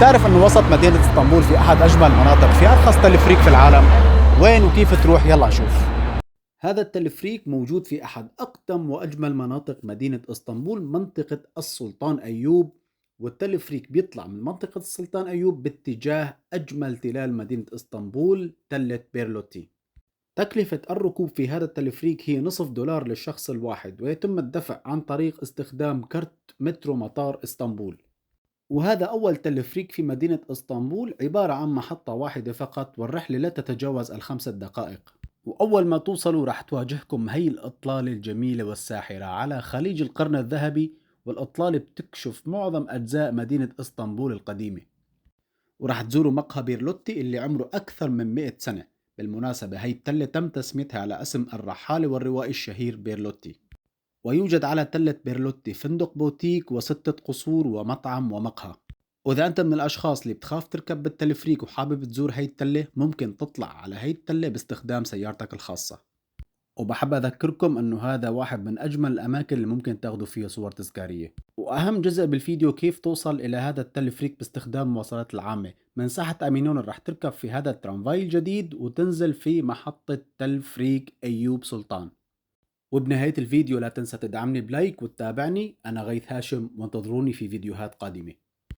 بتعرف انه وسط مدينة اسطنبول في احد اجمل المناطق، في ارخص تلفريك في العالم. وين وكيف تروح؟ يلا نشوف. هذا التلفريك موجود في احد اقدم واجمل مناطق مدينة اسطنبول، منطقة السلطان ايوب. والتلفريك بيطلع من منطقة السلطان ايوب باتجاه اجمل تلال مدينة اسطنبول، تلة بيرلوتي. تكلفة الركوب في هذا التلفريك هي نصف دولار للشخص الواحد، ويتم الدفع عن طريق استخدام كرت مترو مطار اسطنبول. وهذا أول تلفريك في مدينة اسطنبول، عبارة عن محطة واحدة فقط، والرحلة لا تتجاوز الخمسة دقائق. وأول ما توصلوا راح تواجهكم هي الإطلالة الجميلة والساحرة على خليج القرن الذهبي، والإطلالة بتكشف معظم أجزاء مدينة اسطنبول القديمة. وراح تزوروا مقهى بيرلوتي اللي عمره أكثر من 100 سنة. بالمناسبة هي التلة تم تسميتها على اسم الرحالة والروائي الشهير بيرلوتي. ويوجد على تلة بيرلوتي فندق بوتيك وستة قصور ومطعم ومقهى. وإذا أنت من الأشخاص اللي بتخاف تركب بالتلفريك وحابب تزور هاي التلة، ممكن تطلع على هاي التلة باستخدام سيارتك الخاصة. وبحب أذكركم أنه هذا واحد من أجمل الأماكن اللي ممكن تاخدوا فيها صور تذكارية. وأهم جزء بالفيديو كيف توصل إلى هذا التلفريك باستخدام المواصلات العامة. من ساحة أمينون رح تركب في هذا الترامفاي الجديد وتنزل في محطة تلفريك أيوب سلطان. وبنهاية الفيديو لا تنسى تدعمني بلايك وتتابعني. أنا غيث هاشم، وانتظروني في فيديوهات قادمة.